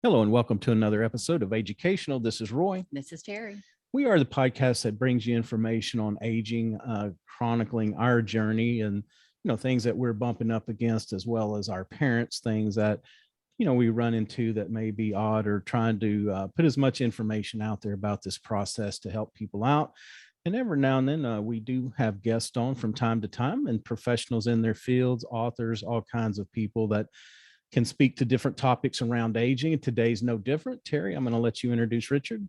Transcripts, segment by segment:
Hello and welcome to another episode of Educational. This is Roy. This is Terry. We are the podcast that brings you information on aging, chronicling our journey and things that we're bumping up against, as well as our parents, things that we run into that may be odd, or trying to put as much information out there about this process to help people out. And every now and then we do have guests on from time to time, and professionals in their fields, authors, all kinds of people that can speak to different topics around aging. And today's no different. Terry, I'm going to let you introduce Richard.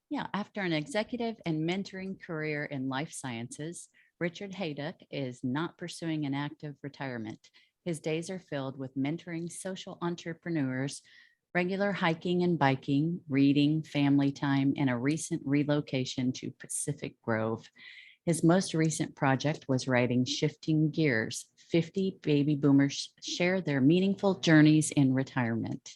Yeah, after an executive and mentoring career in life sciences, Richard Haiduck is not pursuing an active retirement. His days are filled with mentoring social entrepreneurs, regular hiking and biking, reading, family time, and a recent relocation to Pacific Grove. His most recent project was writing Shifting Gears. 50 baby boomers share their meaningful journeys in retirement.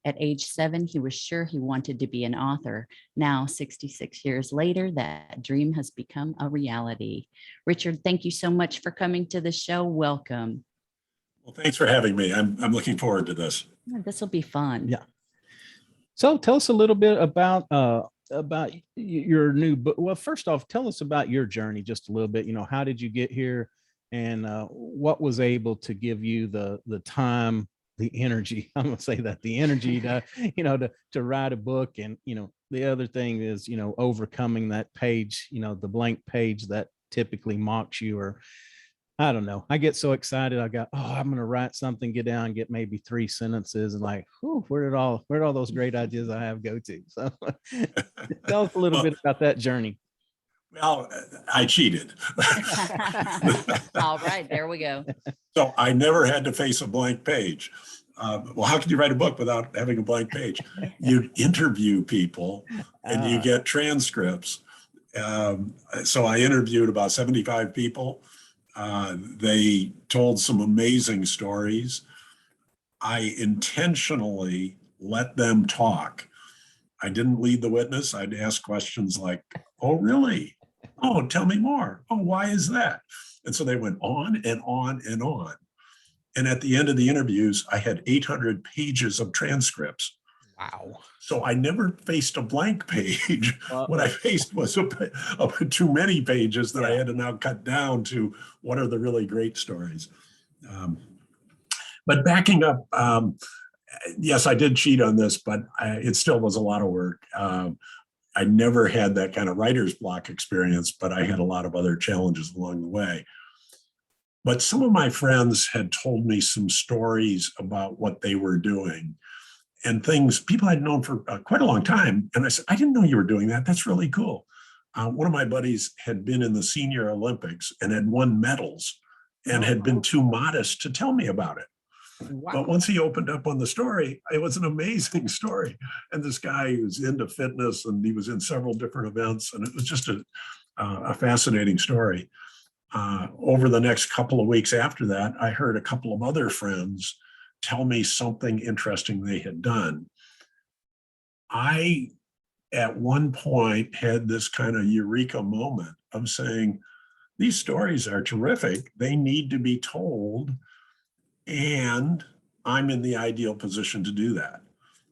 At age 7, he was sure he wanted to be an author. Now, 66 years later, that dream has become a reality. Richard, thank you so much for coming to the show. Welcome. Well, thanks for having me. I'm looking forward to this. This will be fun. Yeah. So tell us a little bit about your new book. Well, first off, tell us about your journey just a little bit. How did you get here, and what was able to give you the time, the energy? I'm gonna say that the energy to to write a book. And the other thing is overcoming that page, the blank page that typically mocks you, or I don't know. I get so excited. I'm going to write something, get down, get maybe 3 sentences, and like, where did all those great ideas I have go to? So tell us a little bit about that journey. Well, I cheated. All right, there we go. So I never had to face a blank page. Well, how can you write a book without having a blank page? You interview people and you get transcripts. So I interviewed about 75 people. They told some amazing stories. I intentionally let them talk. I didn't lead the witness. I'd ask questions like, "Oh, really? Oh, tell me more. Oh, why is that?" And so they went on and on and on. And at the end of the interviews, I had 800 pages of transcripts. Wow. So I never faced a blank page. What I faced was too many pages that I had to now cut down to what are the really great stories. But backing up, yes, I did cheat on this, but it still was a lot of work. I never had that kind of writer's block experience, but I had a lot of other challenges along the way. But some of my friends had told me some stories about what they were doing, and things people I'd known for quite a long time. And I said, "I didn't know you were doing that. That's really cool." One of my buddies had been in the Senior Olympics and had won medals and had been too modest to tell me about it. Wow. But once he opened up on the story, it was an amazing story. And this guy who's into fitness, and he was in several different events, and it was just a fascinating story. Over the next couple of weeks after that, I heard a couple of other friends tell me something interesting they had done. I, at one point, had this kind of eureka moment of saying, these stories are terrific. They need to be told. And I'm in the ideal position to do that.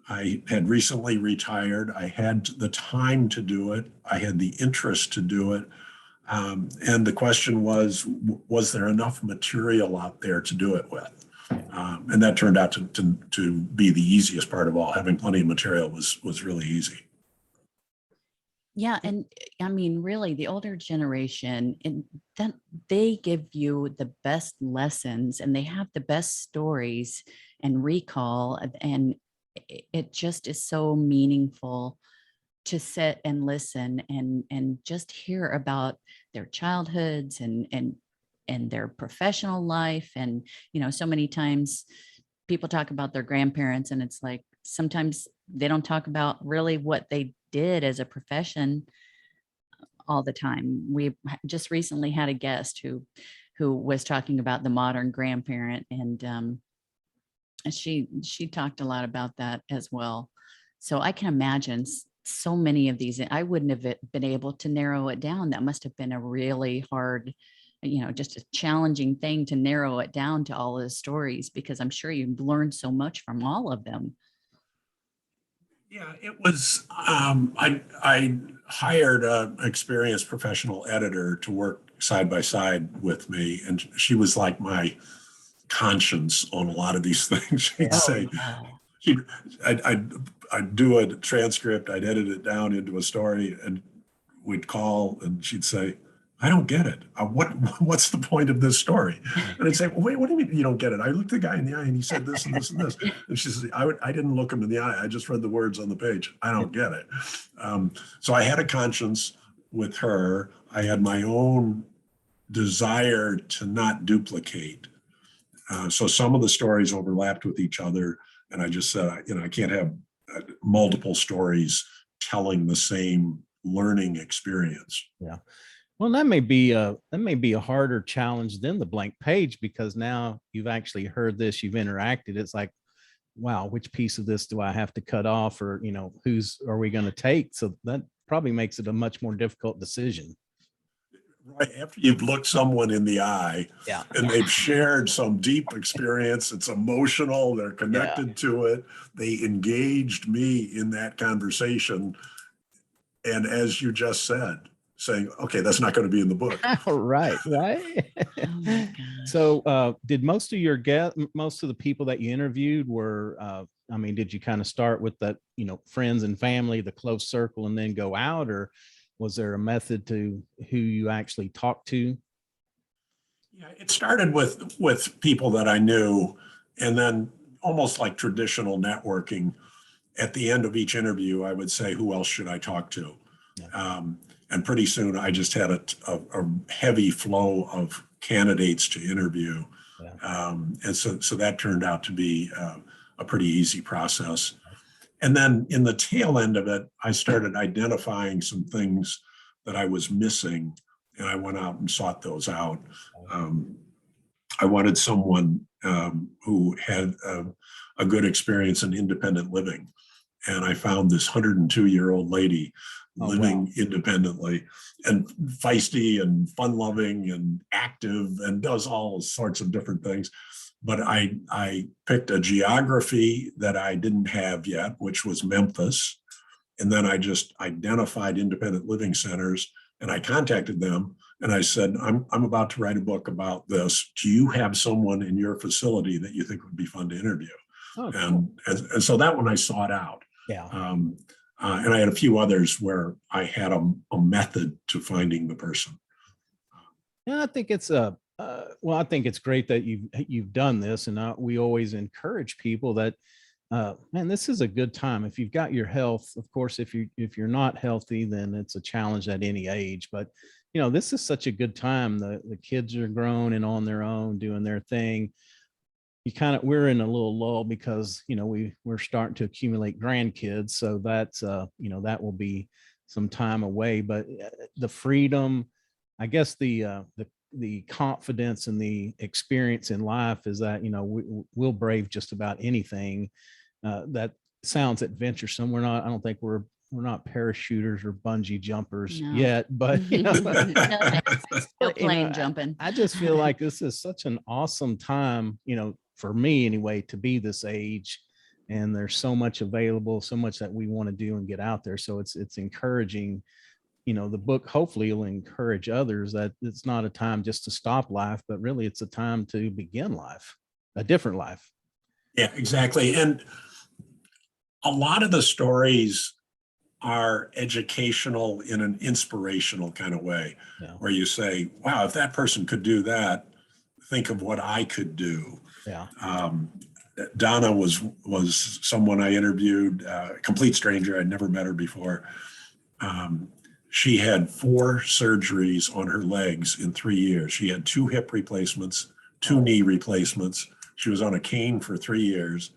I had recently retired. I had the time to do it. I had the interest to do it. And the question was there enough material out there to do it with? And that turned out to be the easiest part of all. Having plenty of material was really easy. Yeah. And I mean, really, the older generation, and that they give you the best lessons, and they have the best stories and recall. And it just is so meaningful to sit and listen and just hear about their childhoods and their professional life. And, so many times people talk about their grandparents, and it's like, sometimes they don't talk about really what they did as a profession all the time. We just recently had a guest who was talking about the modern grandparent, and she talked a lot about that as well. So I can imagine so many of these. I wouldn't have been able to narrow it down. That must have been a really hard, just a challenging thing to narrow it down to all of the stories, because I'm sure you learned so much from all of them. Yeah, it was, I hired an experienced professional editor to work side by side with me. And she was like my conscience on a lot of these things. She'd Yeah. Oh, say, yeah. she, I'd do a transcript, I'd edit it down into a story, and we'd call, and she'd say, "I don't get it. What's the point of this story?" And I'd say, "Well, wait, what do you mean you don't get it? I looked the guy in the eye, and he said this and this and this." And she says, I didn't look him in the eye. I just read the words on the page. I don't get it." So I had a conscience with her. I had my own desire to not duplicate. So some of the stories overlapped with each other, and I just said, I can't have multiple stories telling the same learning experience. Yeah. Well, that may be a harder challenge than the blank page, because now you've actually heard this, you've interacted. It's like, wow, which piece of this do I have to cut off, or who's are we going to take? So that probably makes it a much more difficult decision. Right after you've looked someone in the eye Yeah. and they've shared some deep experience, it's emotional, they're Yeah. connected to it, they engaged me in that conversation. And as you just said, saying, okay, that's not going to be in the book. Right. Oh my gosh. So did most of the people that you interviewed were, I mean, did you kind of start with that, friends and family, the close circle, and then go out, or was there a method to who you actually talked to? Yeah, it started with people that I knew, and then almost like traditional networking. At the end of each interview, I would say, "Who else should I talk to?" Yeah. And pretty soon, I just had a heavy flow of candidates to interview, Yeah. and so that turned out to be a pretty easy process. And then in the tail end of it, I started identifying some things that I was missing, and I went out and sought those out. Um, I wanted someone who had a good experience in independent living. And I found this 102-year-old lady Oh, living wow. independently and feisty and fun loving and active and does all sorts of different things. But I picked a geography that I didn't have yet, which was Memphis. And then I just identified independent living centers, and I contacted them and I said, I'm about to write a book about this. Do you have someone in your facility that you think would be fun to interview? Oh, cool. And so that one I sought out. Yeah. And I had a few others where I had a method to finding the person. Yeah, I think it's well, I think it's great that you've done this, and we always encourage people that, man, this is a good time. If you've got your health, of course, if you're not healthy, then it's a challenge at any age. But this is such a good time. The kids are grown and on their own, doing their thing. We're in a little lull because we're starting to accumulate grandkids, so that's that will be some time away. But the freedom, I guess the confidence and the experience in life is that we'll brave just about anything. That sounds adventuresome. I don't think we're not parachuters or bungee jumpers No. yet, but No thanks. No plane jumping. I just feel like this is such an awesome time, for me anyway, to be this age. And there's so much available, so much that we want to do and get out there. So it's encouraging. The book hopefully will encourage others that it's not a time just to stop life, but really it's a time to begin life, a different life. Yeah, exactly. And a lot of the stories are educational in an inspirational kind of way, Yeah. where you say, wow, if that person could do that, think of what I could do. Yeah. Donna was someone I interviewed, a complete stranger. I'd never met her before. She had 4 surgeries on her legs in 3 years. She had 2 hip replacements, 2 knee replacements. She was on a cane for 3 years.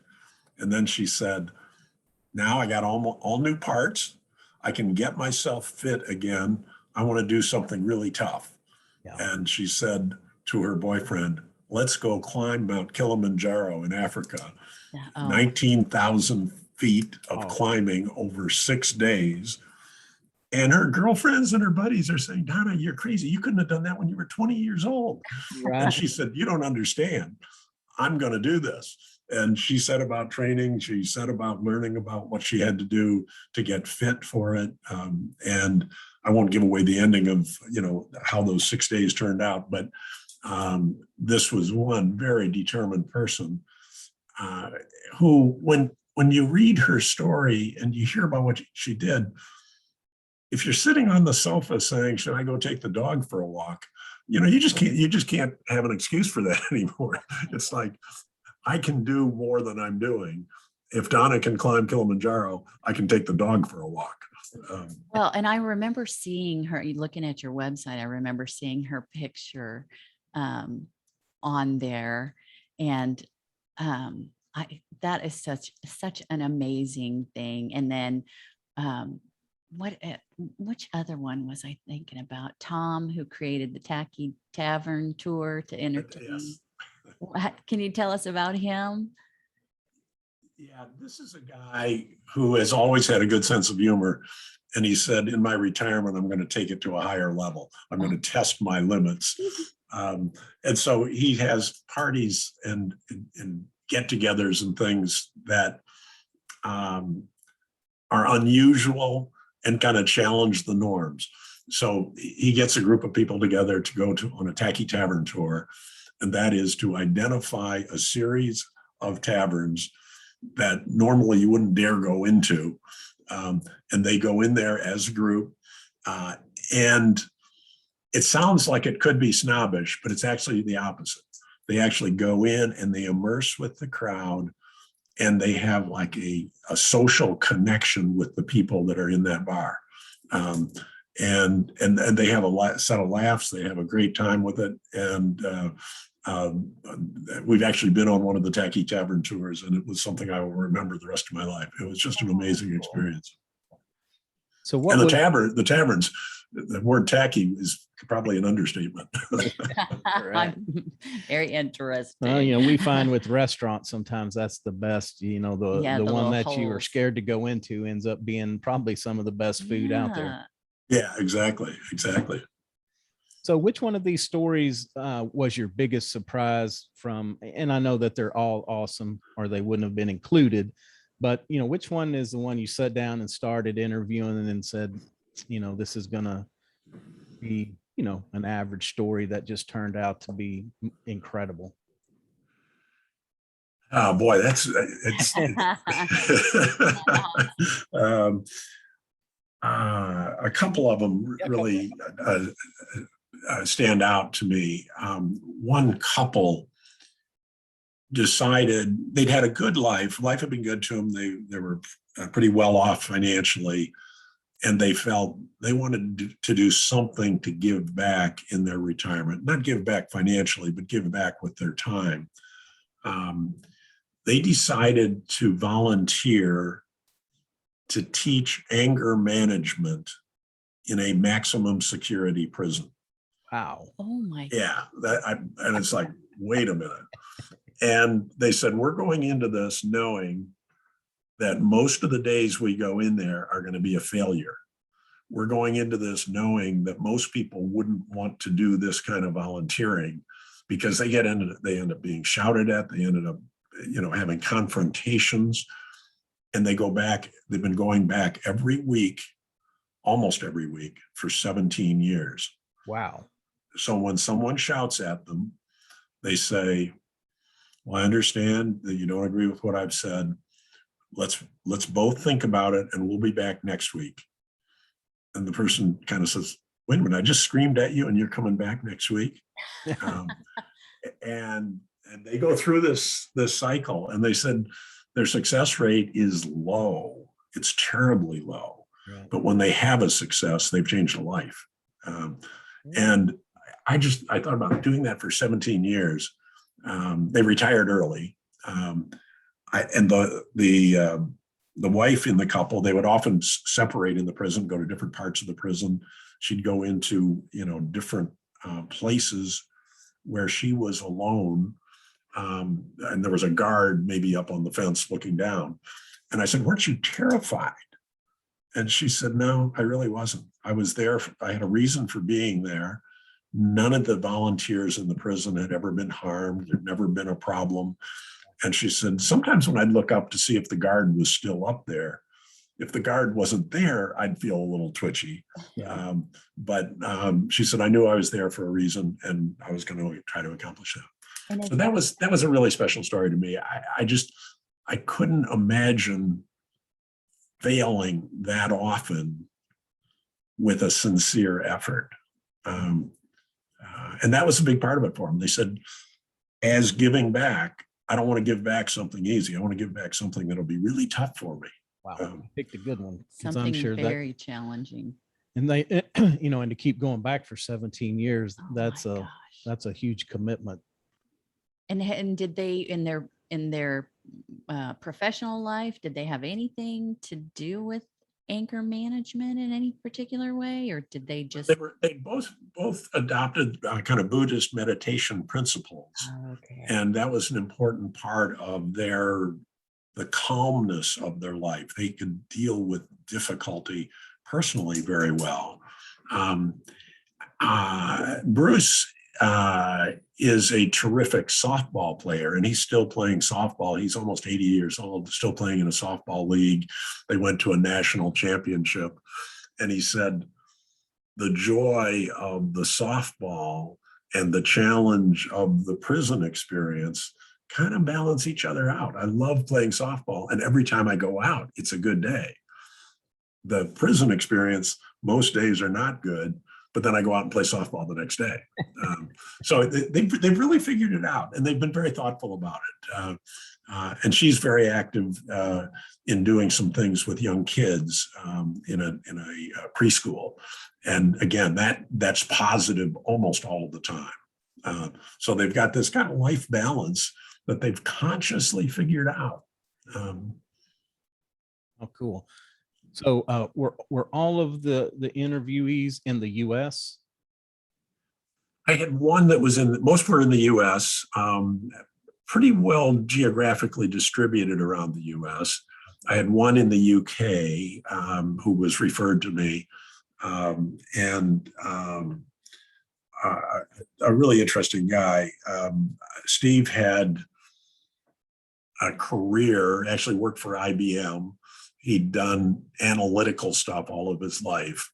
And then she said, now I got all new parts. I can get myself fit again. I want to do something really tough. Yeah. And she said to her boyfriend, let's go climb Mount Kilimanjaro in Africa. Yeah. Oh. 19,000 feet of Oh. climbing over 6 days. And her girlfriends and her buddies are saying, Donna, you're crazy. You couldn't have done that when you were 20 years old. Right. And she said, you don't understand. I'm going to do this. And she said about training, she said about learning about what she had to do to get fit for it. And I won't give away the ending of, how those 6 days turned out, but this was one very determined person who, when you read her story and you hear about what she did, if you're sitting on the sofa saying, should I go take the dog for a walk? You just can't have an excuse for that anymore. It's like, I can do more than I'm doing. If Donna can climb Kilimanjaro, I can take the dog for a walk. Well, and I remember seeing her, looking at your website, I remember seeing her picture on there. And that is such an amazing thing. And then which other one was I thinking about? Tom, who created the Tacky Tavern tour to entertain. Yes. Can you tell us about him? Yeah, this is a guy who has always had a good sense of humor. And he said, in my retirement, I'm going to take it to a higher level. I'm going to test my limits. And so he has parties and get-togethers and things that are unusual and kind of challenge the norms. So he gets a group of people together to go on a Tacky Tavern tour. And that is to identify a series of taverns that normally you wouldn't dare go into. And they go in there as a group. And it sounds like it could be snobbish, but it's actually the opposite. They actually go in and they immerse with the crowd, and they have like a social connection with the people that are in that bar. And they have a set of laughs. They have a great time with it. And we've actually been on one of the Tacky Tavern tours, and it was something I will remember the rest of my life. It was just an amazing experience. So what? And the taverns, the word tacky is probably an understatement. Very interesting. Well, we find with restaurants sometimes that's the best. The one that you are scared to go into ends up being probably some of the best food out there. Yeah, exactly. So which one of these stories was your biggest surprise from? And I know that they're all awesome or they wouldn't have been included, but which one is the one you sat down and started interviewing and then said, this is going to be, an average story that just turned out to be incredible? Oh boy, it's a couple of them really stand out to me. One couple decided they'd had a good life. Life had been good to them. They were pretty well off financially, and they felt they wanted to do something to give back in their retirement. Not give back financially, but give back with their time. They decided to volunteer to teach anger management in a maximum security prison. Wow. Oh my. Yeah. And it's like, wait a minute. And they said, we're going into this knowing that most of the days we go in there are going to be a failure. We're going into this knowing that most people wouldn't want to do this kind of volunteering because they end up being shouted at. They ended up, having confrontations, and they go back. They've been going back every week, almost every week for 17 years. Wow. So when someone shouts at them, they say, well, I understand that you don't agree with what I've said. Let's both think about it, and we'll be back next week. And the person kind of says, wait a minute, I just screamed at you and you're coming back next week. And they go through this cycle, and they said their success rate is low. It's terribly low. Right. But when they have a success, they've changed a life. And I thought about doing that for 17 years. They retired early. And the wife in the couple, they would often separate in the prison, go to different parts of the prison. She'd go into, different places where she was alone. And there was a guard maybe up on the fence looking down. And I said, weren't you terrified? And she said, no, I really wasn't. I was there. I had a reason for being there. None of the volunteers in the prison had ever been harmed. There'd never been a problem. And she said, sometimes when I'd look up to see if the guard was still up there, if the guard wasn't there, I'd feel a little twitchy. Yeah. But she said, I knew I was there for a reason, and I was going to try to accomplish that. And So that was a really special story to me. I couldn't imagine failing that often with a sincere effort. And that was a big part of it for them. They said, as giving back, I don't want to give back something easy. I want to give back something that'll be really tough for me. Wow. You picked a good one. 'Cause something I'm sure very challenging. and they, and to keep going back for 17 years, Oh my that's a huge commitment. And did they in their professional life, did they have anything to do with anchor management in any particular way, or did they just? They both adopted kind of Buddhist meditation principles, Okay. and that was an important part of the calmness of their life. They could deal with difficulty personally very well. Bruce is a terrific softball player, and he's still playing softball. He's almost 80 years old, still playing in a softball league. They went to a national championship, and he said the joy of the softball and the challenge of the prison experience kind of balance each other out. I love playing softball, and every time I go out, it's a good day. The prison experience, most days are not good, but then I go out and play softball the next day. So they've really figured it out, and they've been very thoughtful about it. And she's very active in doing some things with young kids in a preschool. And again, that's positive almost all the time. So they've got this kind of life balance that they've consciously figured out. Oh, cool. So were all of the interviewees in the US? I had one that was most were in the US, pretty well geographically distributed around the US. I had one in the UK who was referred to me, and a really interesting guy. Steve had a career, actually worked for IBM. He'd done analytical stuff all of his life,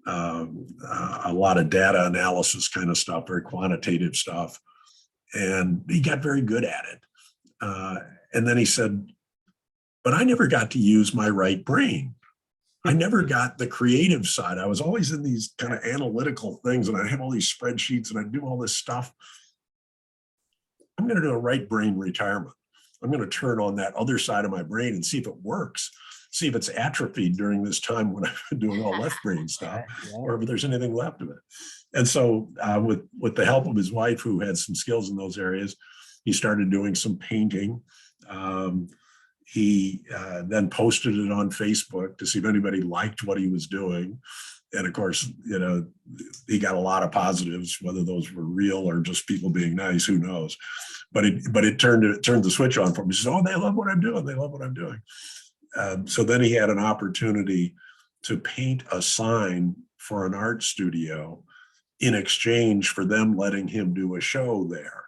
a lot of data analysis kind of stuff, very quantitative stuff. And he got very good at it. And then he said, but I never got to use my right brain. I never got the creative side. I was always in these kind of analytical things, and I have all these spreadsheets and I do all this stuff. I'm going to do a right brain retirement. I'm going to turn on that other side of my brain and see if it works, see if it's atrophied during this time when I've been doing all left brain stuff, or if there's anything left of it. And so with the help of his wife, who had some skills in those areas, he started doing some painting. He then posted it on Facebook to see if anybody liked what he was doing. And of course, he got a lot of positives, whether those were real or just people being nice, who knows. But it turned the switch on for him. He said, oh, they love what I'm doing. They love what I'm doing. So then he had an opportunity to paint a sign for an art studio in exchange for them letting him do a show there.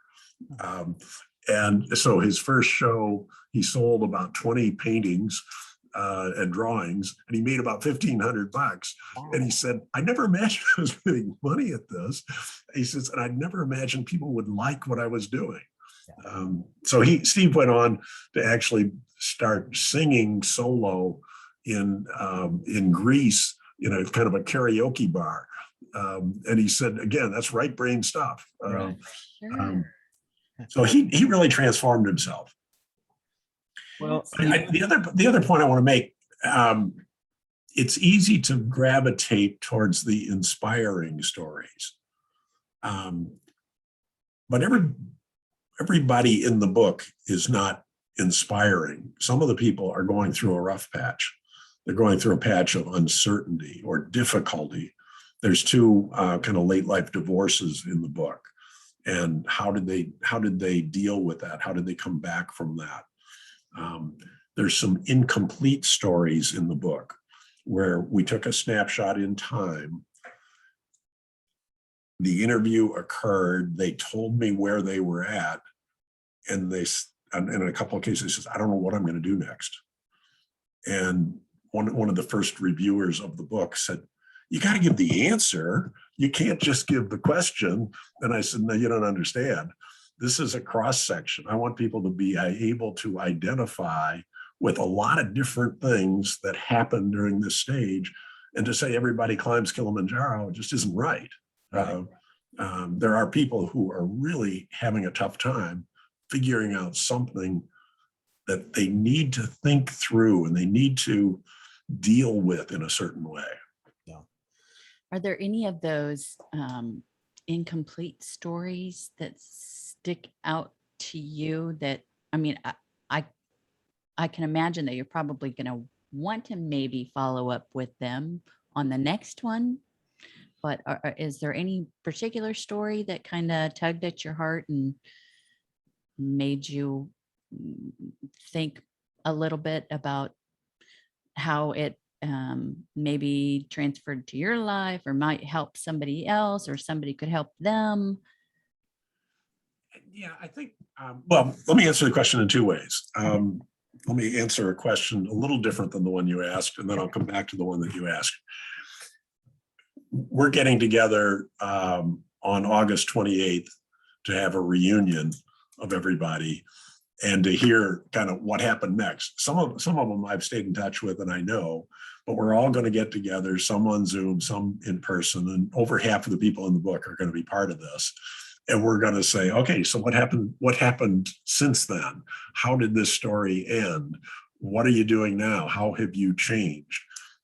And so his first show, he sold about 20 paintings and drawings, and he made about $1,500. Wow. And he said, I never imagined I was making money at this. He says, and I never imagined people would like what I was doing. So Steve went on to actually start singing solo in Greece, kind of a karaoke bar. And he said, again, that's right brain stuff. Right. Sure. So he really transformed himself. Well, the other point I want to make, it's easy to gravitate towards the inspiring stories. But everybody in the book is not inspiring. Some of the people are going through a rough patch. They're going through a patch of uncertainty or difficulty. There's two kind of late life divorces in the book. And how did they deal with that? How did they come back from that? There's some incomplete stories in the book where we took a snapshot in time. The interview occurred. They told me where they were at, and and in a couple of cases, he says, I don't know what I'm going to do next. And one of the first reviewers of the book said, you got to give the answer. You can't just give the question. And I said, no, you don't understand. This is a cross section. I want people to be able to identify with a lot of different things that happen during this stage. And to say everybody climbs Kilimanjaro just isn't right. There are people who are really having a tough time figuring out something that they need to think through and they need to deal with in a certain way. Yeah. Are there any of those incomplete stories that stick out to you that, I mean, I can imagine that you're probably going to want to maybe follow up with them on the next one, but is there any particular story that kind of tugged at your heart and made you think a little bit about how it maybe transferred to your life or might help somebody else or somebody could help them? Yeah, I think, well, let me answer the question in two ways. Let me answer a question a little different than the one you asked, and then I'll come back to the one that you asked. We're getting together on August 28th to have a reunion of everybody and to hear kind of what happened next. Some of them I've stayed in touch with and I know, but we're all going to get together, some on Zoom, some in person, and over half of the people in the book are going to be part of this. And we're going to say, okay, so what happened? What happened since then? How did this story end? What are you doing now? How have you changed?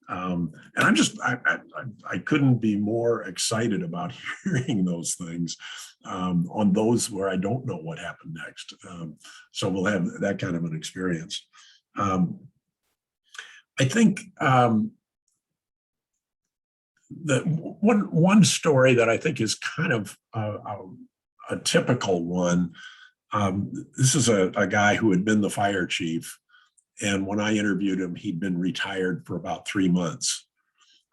And I couldn't be more excited about hearing those things on those where I don't know what happened next. So we'll have that kind of an experience. I think that one story that I think is kind of a typical one. This is a guy who had been the fire chief. And when I interviewed him, he'd been retired for about 3 months.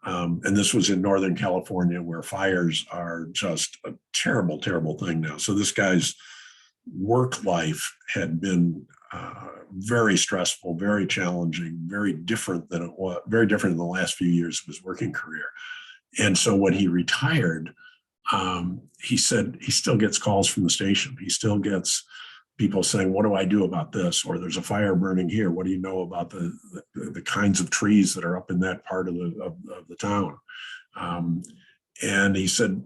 And this was in Northern California, where fires are just a terrible, terrible thing now. So this guy's work life had been very stressful, very challenging, very different than in the last few years of his working career. And so when he retired, he said he still gets calls from the station. He still gets people saying, what do I do about this? Or there's a fire burning here. What do you know about the kinds of trees that are up in that part of the town? And he said,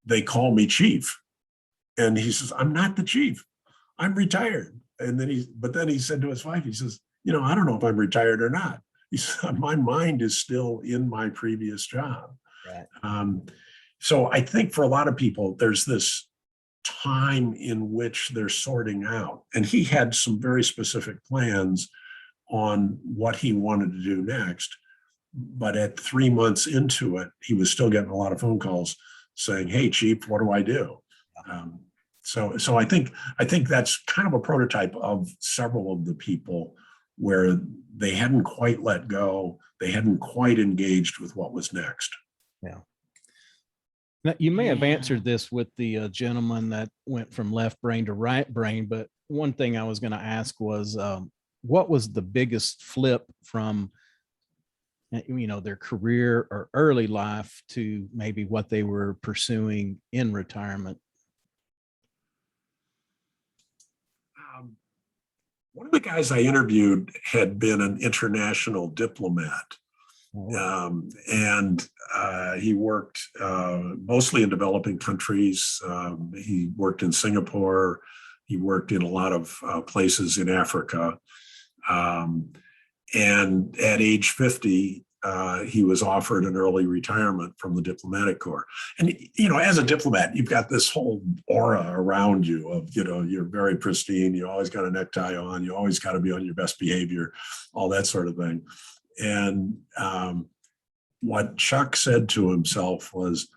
they call me chief. And he says, I'm not the chief. I'm retired. And then he said to his wife, he says, I don't know if I'm retired or not. He said, my mind is still in my previous job. Right. So I think for a lot of people, there's this time in which they're sorting out. And he had some very specific plans on what he wanted to do next. But at 3 months into it, he was still getting a lot of phone calls saying, hey, chief, what do I do? So I think that's kind of a prototype of several of the people where they hadn't quite let go. They hadn't quite engaged with what was next. Yeah. Now, you may have answered this with the gentleman that went from left brain to right brain, but one thing I was going to ask was, what was the biggest flip from, their career or early life to maybe what they were pursuing in retirement? One of the guys I interviewed had been an international diplomat. And he worked mostly in developing countries. He worked in Singapore. He worked in a lot of places in Africa. And at age 50, he was offered an early retirement from the diplomatic corps. And, as a diplomat, you've got this whole aura around you of, you're very pristine. You always got a necktie on. You always got to be on your best behavior, all that sort of thing. And what Chuck said to himself was,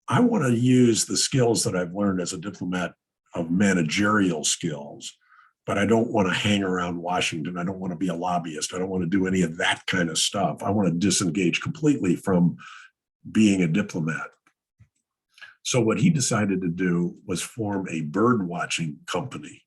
I want to use the skills that I've learned as a diplomat of managerial skills, but I don't want to hang around Washington. I don't want to be a lobbyist. I don't want to do any of that kind of stuff. I want to disengage completely from being a diplomat. So what he decided to do was form a bird watching company.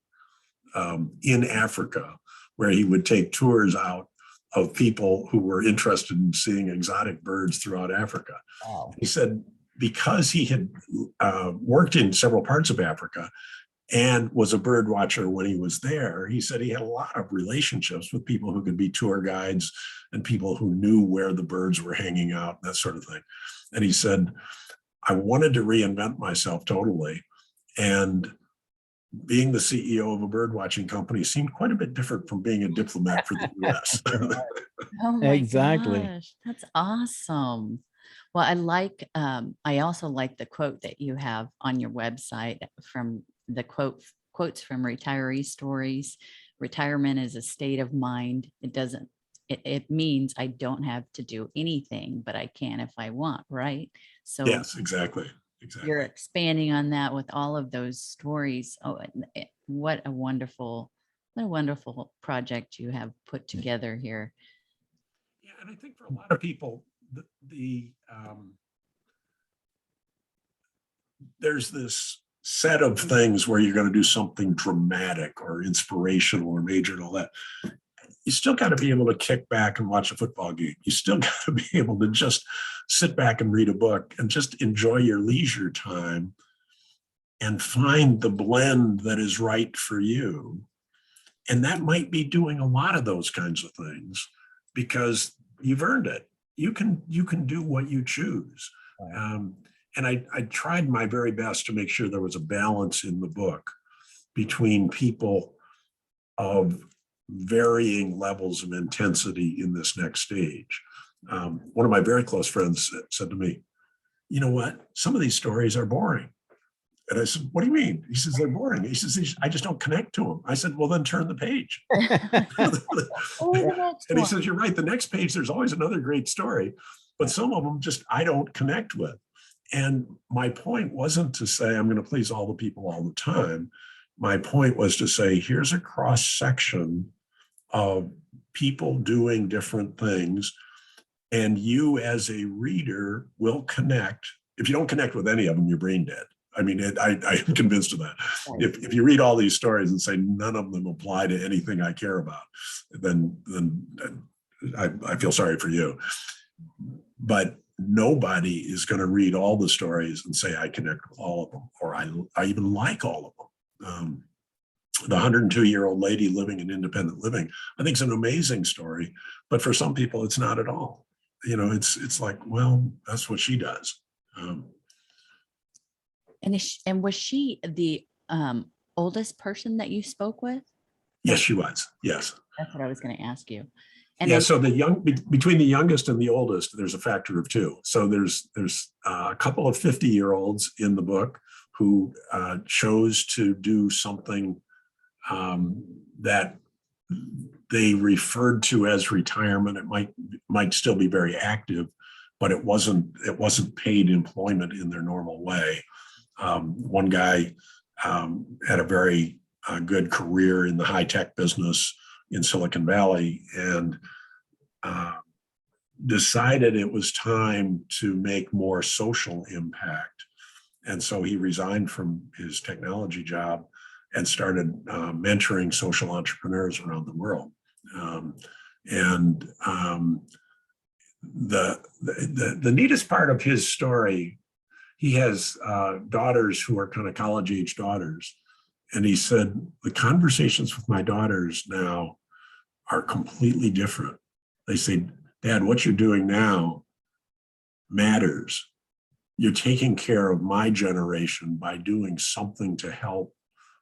in Africa, where he would take tours out of people who were interested in seeing exotic birds throughout Africa. Wow. He said because he had worked in several parts of Africa and was a bird watcher when he was there, he said he had a lot of relationships with people who could be tour guides and people who knew where the birds were hanging out, that sort of thing. And he said, I wanted to reinvent myself totally. And being the CEO of a bird watching company seemed quite a bit different from being a diplomat for the US. Oh my Exactly. gosh, that's awesome. Well, I also like the quote that you have on your website from the quotes from retiree stories. Retirement is a state of mind. It means I don't have to do anything, but I can if I want, right? So Yes, exactly. Exactly. you're expanding on that with all of those stories. Oh, what a wonderful project you have put together here. Yeah, and I think for a lot of people, there's this set of things where you're going to do something dramatic or inspirational or major and all that. You still got to be able to kick back and watch a football game. You still got to be able to just sit back and read a book and just enjoy your leisure time and find the blend that is right for you. And that might be doing a lot of those kinds of things because you've earned it. You can do what you choose. And I tried my very best to make sure there was a balance in the book between people of varying levels of intensity in this next stage. One of my very close friends said to me, you know what? Some of these stories are boring. And I said, what do you mean? He says, they're boring. He says, I just don't connect to them. I said, well, then turn the page. And he says, you're right. The next page, there's always another great story, but some of them just, I don't connect with. And my point wasn't to say, I'm going to please all the people all the time. My point was to say, here's a cross section of people doing different things. And you as a reader will connect. If you don't connect with any of them, you're brain dead. I mean, I am convinced of that. If you read all these stories and say none of them apply to anything I care about, then I feel sorry for you. But nobody is going to read all the stories and say I connect with all of them, or I even like all of them. The 102-year-old lady living in independent living, I think, is an amazing story, but for some people, it's not at all. You know, it's like, well, that's what she does. And was she the oldest person that you spoke with? Yes, she was. Yes. That's what I was going to ask you. And yeah. then, So between the youngest and the oldest, there's a factor of 2. So there's a couple of 50-year-olds in the book who chose to do something that they referred to as retirement. It might still be very active, but it wasn't paid employment in their normal way. One guy had a very good career in the high-tech business in Silicon Valley and decided it was time to make more social impact. And so he resigned from his technology job and started mentoring social entrepreneurs around the world. The neatest part of his story, he has daughters who are kind of college-age daughters. And he said, the conversations with my daughters now are completely different. They say, Dad, what you're doing now matters. You're taking care of my generation by doing something to help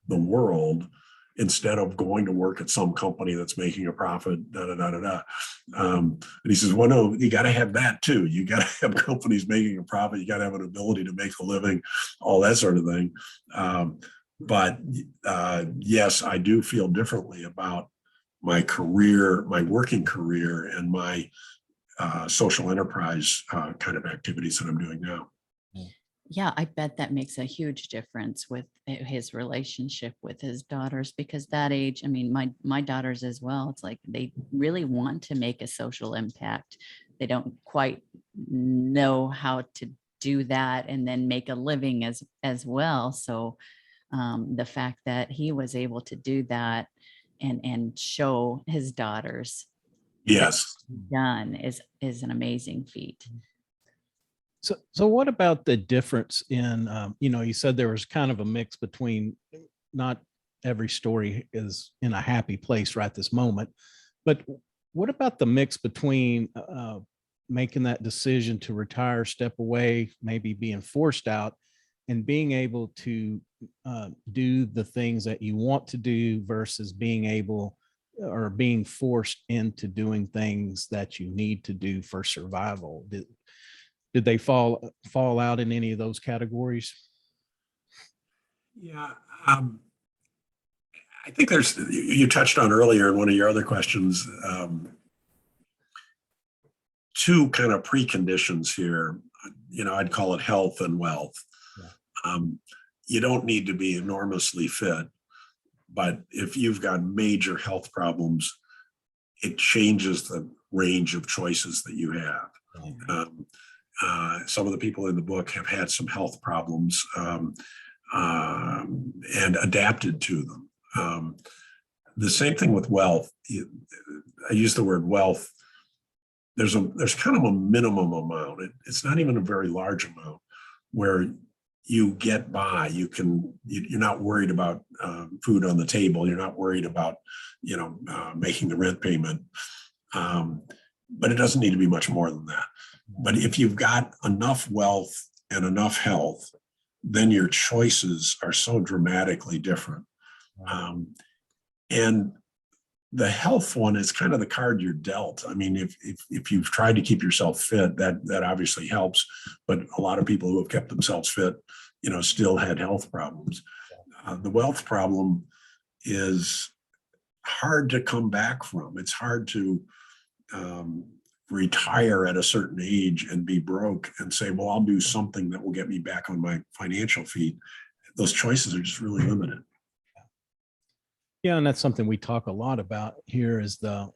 the world instead of going to work at some company that's making a profit, and he says, well, no, you got to have that too. You got to have companies making a profit. You got to have an ability to make a living, all that sort of thing. But yes, I do feel differently about my career, my working career, and my social enterprise kind of activities that I'm doing now. yeah, I bet that makes a huge difference with his relationship with his daughters, because that age, I mean, my daughters as well, it's like they really want to make a social impact. They don't quite know how to do that and then make a living as well. So The fact that he was able to do that and show his daughters Yes. done is an amazing feat. So what about the difference in, you said there was kind of a mix between, not every story is in a happy place right this moment, but what about the mix between making that decision to retire, step away, maybe being forced out, and being able to do the things that you want to do versus being able or being forced into doing things that you need to do for survival? Did they fall out in any of those categories? Yeah. I think you touched on earlier in one of your other questions, two kind of preconditions here. I'd call it health and wealth. Yeah. You don't need to be enormously fit, but if you've got major health problems, it changes the range of choices that you have. Some of the people in the book have had some health problems and adapted to them. The same thing with wealth. I use the word wealth. There's kind of a minimum amount. It's not even a very large amount where you get by. You're not worried about food on the table. You're not worried about making the rent payment. But it doesn't need to be much more than that. But if you've got enough wealth and enough health, then your choices are so dramatically different. And the health one is kind of the card you're dealt. I mean, if you've tried to keep yourself fit, that obviously helps. But a lot of people who have kept themselves fit, still had health problems. The wealth problem is hard to come back from. It's hard to retire at a certain age and be broke and say, well, I'll do something that will get me back on my financial feet. Those choices are just really limited. Yeah, and that's something we talk a lot about here is the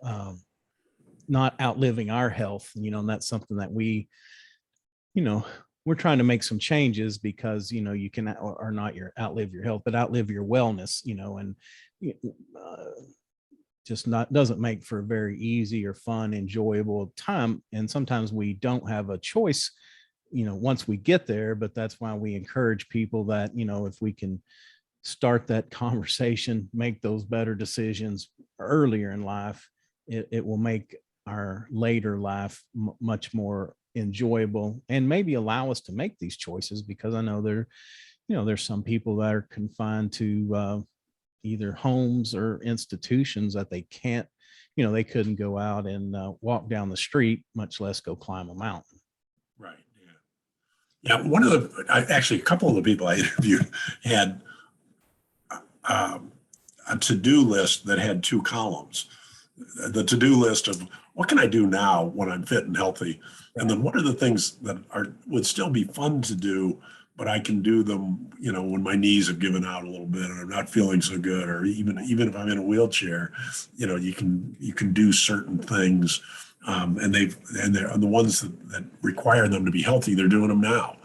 not outliving our health, and that's something that we're trying to make some changes because, you can, or not outlive your health, but outlive your wellness, and just doesn't make for a very easy or fun, enjoyable time. And sometimes we don't have a choice, once we get there, but that's why we encourage people that, if we can start that conversation, make those better decisions earlier in life, it will make our later life much more enjoyable and maybe allow us to make these choices, because I know there's some people that are confined to either homes or institutions that they can't, they couldn't go out and walk down the street, much less go climb a mountain. Right. Yeah. Actually, a couple of the people I interviewed had a to-do list that had two columns. The to-do list of what can I do now when I'm fit and healthy? And then what are the things that would still be fun to do, but I can do them, when my knees have given out a little bit and I'm not feeling so good, or even if I'm in a wheelchair, you can do certain things. And they're the ones that require them to be healthy. They're doing them now.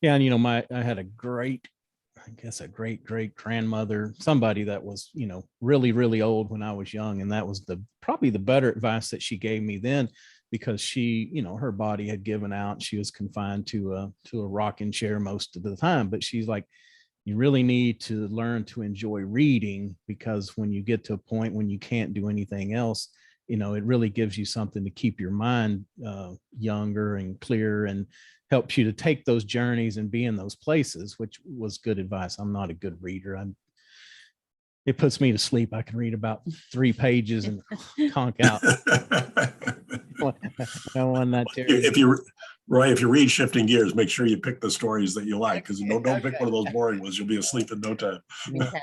Yeah. And, I had a great great grandmother, somebody that was, really, really old when I was young. And that was probably the better advice that she gave me then, because she, her body had given out. She was confined to a rocking chair most of the time, but she's like, you really need to learn to enjoy reading, because when you get to a point when you can't do anything else, it really gives you something to keep your mind younger and clearer, and helps you to take those journeys and be in those places, which was good advice. I'm not a good reader. It puts me to sleep. I can read about 3 pages and conk out. If you read Shifting Gears, make sure you pick the stories that you like, because don't pick one of those boring ones. You'll be asleep in no time.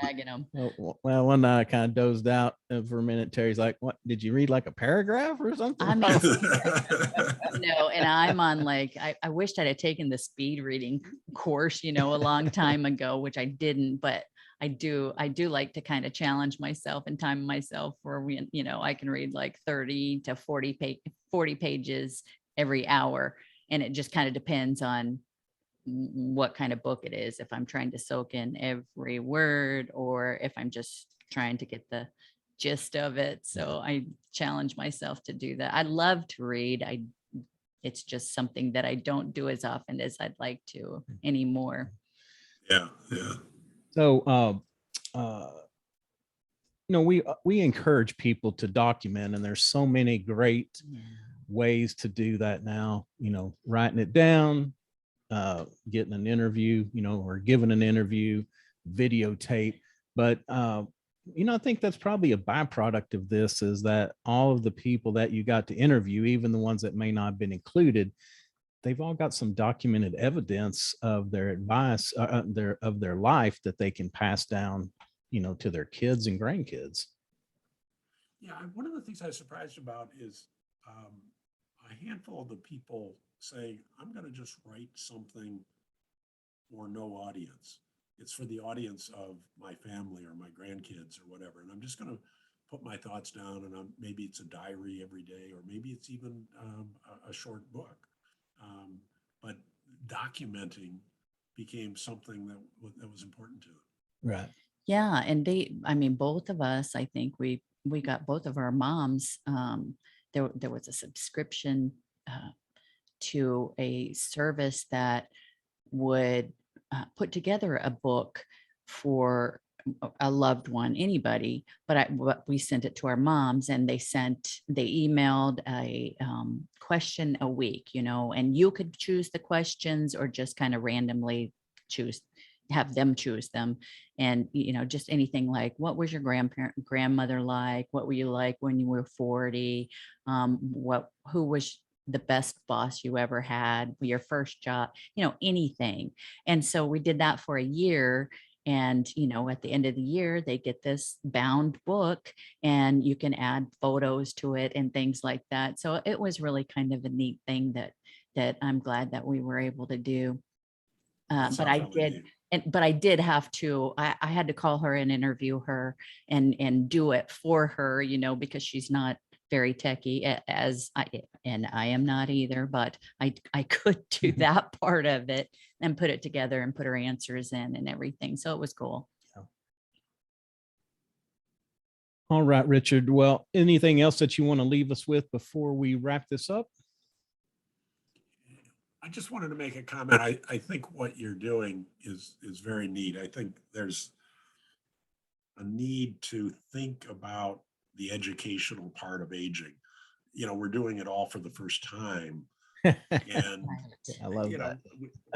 Tagging them. Well, one night I kind of dozed out for a minute. Terry's like, "What? Did you read like a paragraph or something?" No, and I'm on I wished I'd have taken the speed reading course, a long time ago, which I didn't, but I do like to kind of challenge myself and time myself where I can read like 30 to 40 pages every hour. And it just kind of depends on what kind of book it is, if I'm trying to soak in every word or if I'm just trying to get the gist of it. So I challenge myself to do that. I love to read. It's just something that I don't do as often as I'd like to anymore. Yeah, yeah. So, we encourage people to document, and there's so many great ways to do that now. Writing it down, getting an interview, or giving an interview, videotape. But I think that's probably a byproduct of this, is that all of the people that you got to interview, even the ones that may not have been included, they've all got some documented evidence of their advice, of their life, that they can pass down, to their kids and grandkids. Yeah, one of the things I was surprised about is a handful of the people say, I'm going to just write something for no audience. It's for the audience of my family or my grandkids or whatever. And I'm just going to put my thoughts down, and maybe it's a diary every day, or maybe it's even a short book. But documenting became something that was important to them. Right. Yeah. And both of us, I think we got both of our moms. There was a subscription to a service that would put together a book for a loved one, anybody, but we sent it to our moms, and they emailed a question a week, and you could choose the questions or just kind of randomly have them choose them. And, just anything like, what was your grandmother like? What were you like when you were 40? Who was the best boss you ever had, your first job, anything. And so we did that for a year. And, at the end of the year, they get this bound book, and you can add photos to it and things like that. So it was really kind of a neat thing that I'm glad that we were able to do. But I did have to, I had to call her and interview her and do it for her, because she's not very techie, and I am not either, but I could do that part of it and put it together and put her answers in and everything. So it was cool. All right, Richard. Well, anything else that you want to leave us with before we wrap this up? I just wanted to make a comment. I think what you're doing is very neat. I think there's a need to think about the educational part of aging. We're doing it all for the first time. And I love that.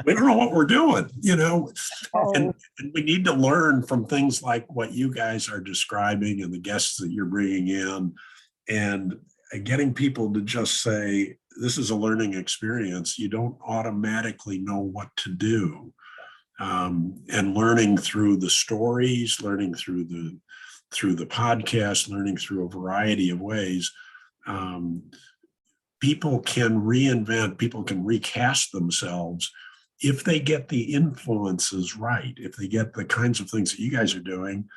We don't know what we're doing, and we need to learn from things like what you guys are describing and the guests that you're bringing in, and getting people to just say, this is a learning experience. You don't automatically know what to do. And learning through the stories, learning through the podcast, learning through a variety of ways. People can reinvent, people can recast themselves if they get the influences right, if they get the kinds of things that you guys are doing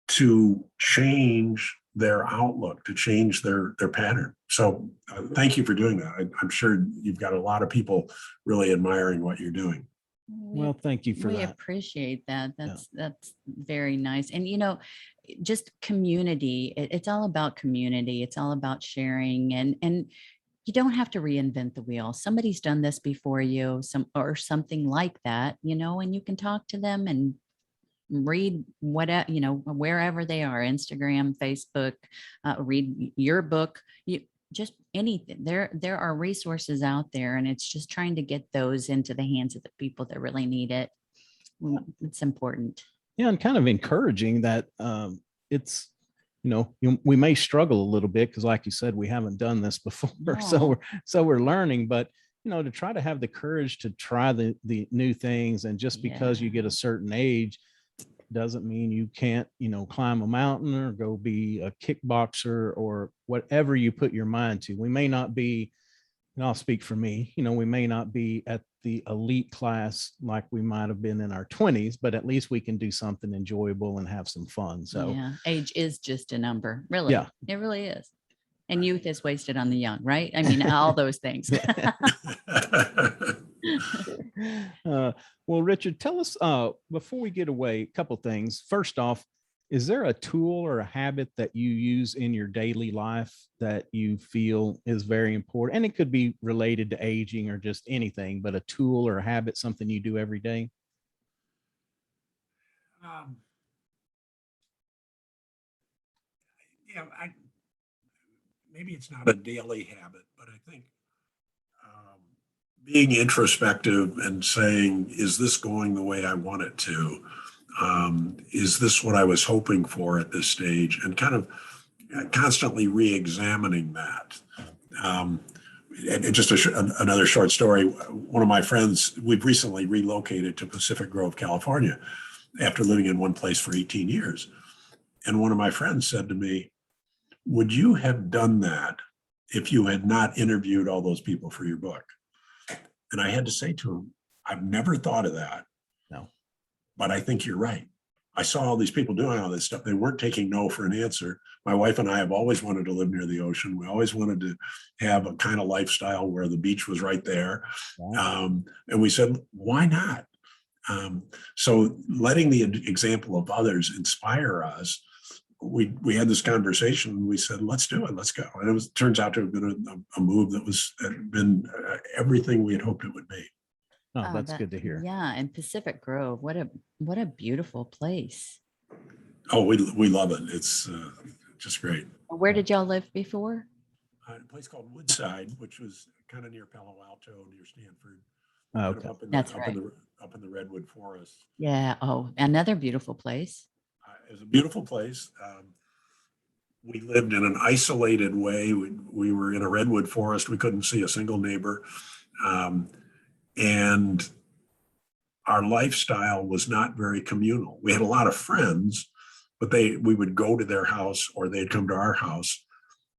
to change their outlook, to change their pattern. So thank you for doing that. I'm sure you've got a lot of people really admiring what you're doing. Well, thank you for that. We appreciate that. That's very nice. And, just community, it's all about community. It's all about sharing, and you don't have to reinvent the wheel. Somebody's done this before you, or something like that, and you can talk to them and read wherever they are, Instagram, Facebook, read your book, just anything. There are resources out there, and it's just trying to get those into the hands of the people that really need it. It's important. Yeah, and kind of encouraging that it's, we may struggle a little bit because, like you said, we haven't done this before. No. So we're learning, but to try to have the courage to try the new things. And just because you get a certain age doesn't mean you can't, climb a mountain or go be a kickboxer or whatever you put your mind to. We may not be, and I'll speak for me, we may not be at the elite class like we might have been in our 20s, but at least we can do something enjoyable and have some fun. So yeah, age is just a number, really. Yeah, it really is. And youth is wasted on the young, right? I mean, all those things. Well, Richard, tell us before we get away, a couple things. First off, is there a tool or a habit that you use in your daily life that you feel is very important? And it could be related to aging or just anything, but a tool or a habit, something you do every day? Um, yeah, maybe it's not a daily habit, but I think being introspective and saying, is this going the way I want it to? Is this what I was hoping for at this stage? And kind of constantly re-examining that. Um, and just another short story. One of my friends, we've recently relocated to Pacific Grove, California, after living in one place for 18 years. And one of my friends said to me, would you have done that if you had not interviewed all those people for your book? And I had to say to him, I've never thought of that. No. But I think you're right. I saw all these people doing all this stuff. They weren't taking no for an answer. My wife and I have always wanted to live near the ocean. We always wanted to have a kind of lifestyle where the beach was right there. Wow. And we said, why not? So letting the example of others inspire us, we had this conversation and we said, let's do it, let's go. And it turns out to have been a move that had been everything we had hoped it would be. Oh, that's good to hear. Yeah, and Pacific Grove, what a beautiful place. Oh, we love it. It's just great. Where did y'all live before? A place called Woodside, which was kind of near Palo Alto, near Stanford. Okay. That's right. Up in the redwood forest. Yeah. Oh, another beautiful place. It was a beautiful place. We lived in an isolated way. We were in a redwood forest. We couldn't see a single neighbor. And our lifestyle was not very communal. We had a lot of friends, but we would go to their house or they'd come to our house.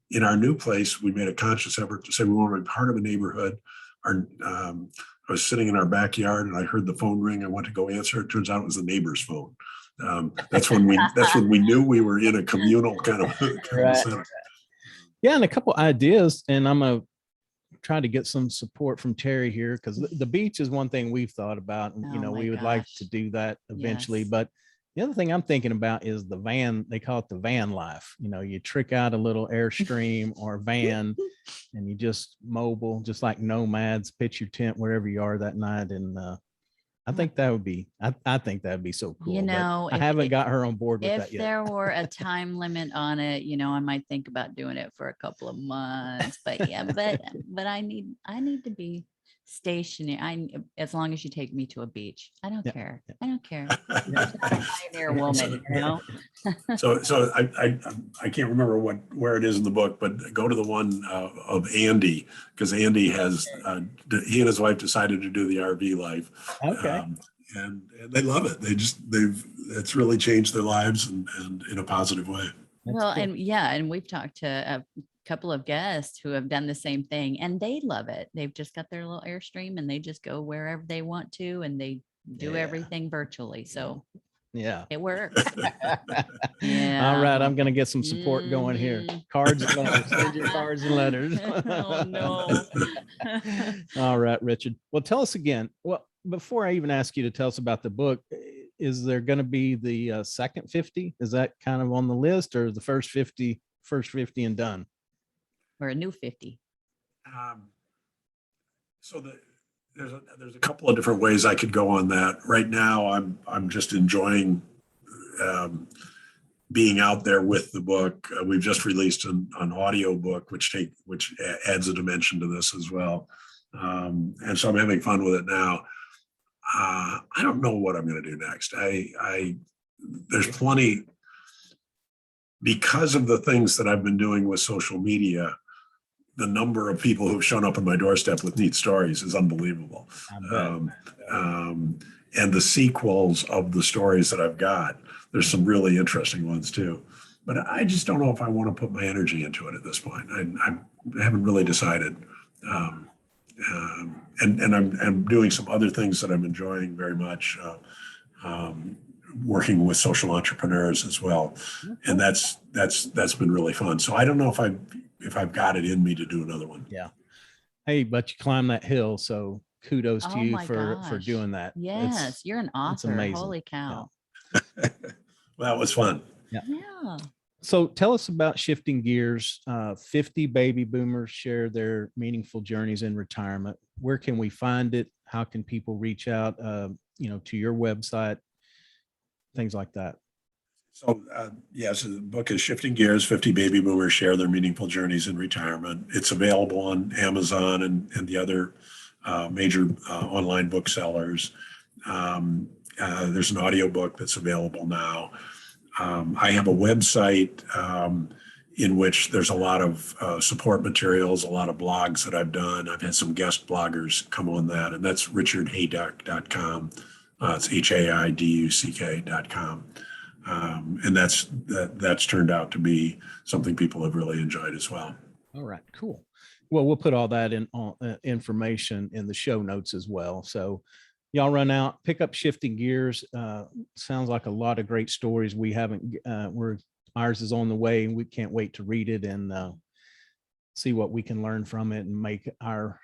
In our new place, we made a conscious effort to say we want to be part of a neighborhood. I was sitting in our backyard and I heard the phone ring. I went to go answer. It turns out it was the neighbor's phone. That's when we knew we were in a communal kind of center. Yeah, and a couple ideas, and I'm gonna try to get some support from Terry here because the beach is one thing we've thought about, and we would like to do that eventually. Yes. But the other thing I'm thinking about is the van. They call it the van life. You trick out a little Airstream or van, and you just mobile, just like nomads, pitch your tent wherever you are that night. And I think that would be, I think that would be so cool. But I haven't got her on board with that If yet. there were a time limit on it, I might think about doing it for a couple of months. But yeah, but I need to be stationary. As long as you take me to a beach, I don't care. I don't care. I'm a pioneer woman, So I can't remember where it is in the book, but go to the one of Andy, because Andy has he and his wife decided to do the RV life. Okay. And they love it. It's really changed their lives and in a positive way. Well, cool. And we've talked to a couple of guests who have done the same thing and they love it. They've just got their little Airstream and they just go wherever they want to and they do everything virtually. So yeah, it works. Yeah. All right. I'm going to get some support going here. Cards and letters. Send your cards and letters. Oh, no. All right, Richard. Well, tell us again. Well, before I even ask you to tell us about the book, is there going to be the second 50? Is that kind of on the list, or the first 50 and done? Or a new 50? So there's a couple of different ways I could go on that. Right now, I'm just enjoying being out there with the book. We've just released an audio book, which adds a dimension to this as well. And so I'm having fun with it now. I don't know what I'm going to do next. There's plenty, because of the things that I've been doing with social media. The number of people who've shown up on my doorstep with neat stories is unbelievable. And the sequels of the stories that I've got, there's some really interesting ones too. But I just don't know if I want to put my energy into it at this point. I haven't really decided. And I'm doing some other things that I'm enjoying very much, working with social entrepreneurs as well. And that's been really fun. So I don't know if I've got it in me to do another one. Yeah. Hey, but you climb that hill. So kudos to Oh you my for gosh. doing that. Yes, you're an It's author. amazing. Holy cow. Well, that was fun. Yeah. So tell us about shifting gears. 50 baby boomers share their meaningful journeys in retirement. Where can we find it? How can people reach out, to your website, things like that? So, yes, the book is Shifting Gears, 50 Baby Boomers Share Their Meaningful Journeys in Retirement. It's available on Amazon and the other major online booksellers. There's an audiobook that's available now. I have a website in which there's a lot of support materials, a lot of blogs that I've done. I've had some guest bloggers come on that, and that's richardhaiduck.com. It's HAIDUCK.com. And that's turned out to be something people have really enjoyed as well. All right, cool. Well, we'll put all that in information in the show notes as well. So y'all run out, pick up Shifting Gears. Sounds like a lot of great stories. We haven't, ours is on the way, and we can't wait to read it and see what we can learn from it and make our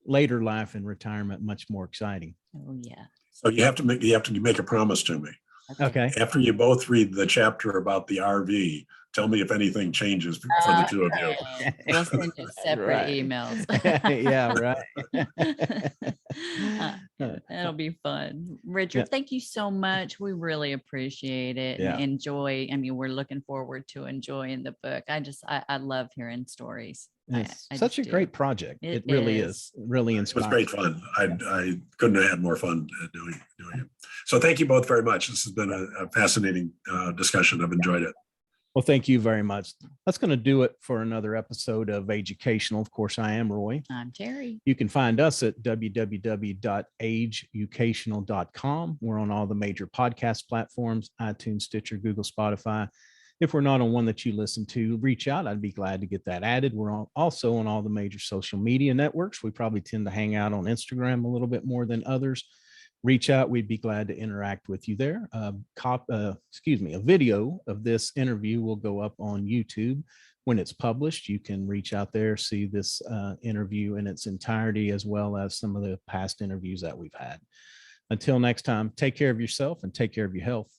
later life in retirement much more exciting. Oh yeah. So you have to make a promise to me. Okay. After you both read the chapter about the RV, tell me if anything changes for the two of you. We'll send you separate Right. emails. Yeah, right. That'll be fun. Richard, thank you so much. We really appreciate it Yeah. and enjoy. I mean, we're looking forward to enjoying the book. I love hearing stories. It's I such a just do. great project. It really is. Really It was inspiring. great fun. I couldn't have had more fun doing it. So thank you both very much. This has been a fascinating discussion. I've enjoyed it. Well, thank you very much. That's going to do it for another episode of Educational. Of course, I am Roy. I'm Terry. You can find us at www.ageucational.com. We're on all the major podcast platforms, iTunes, Stitcher, Google, Spotify. If we're not on one that you listen to, reach out. I'd be glad to get that added. We're also on all the major social media networks. We probably tend to hang out on Instagram a little bit more than others. Reach out. We'd be glad to interact with you there. A video of this interview will go up on YouTube when it's published. You can reach out there, see this interview in its entirety, as well as some of the past interviews that we've had. Until next time, take care of yourself and take care of your health.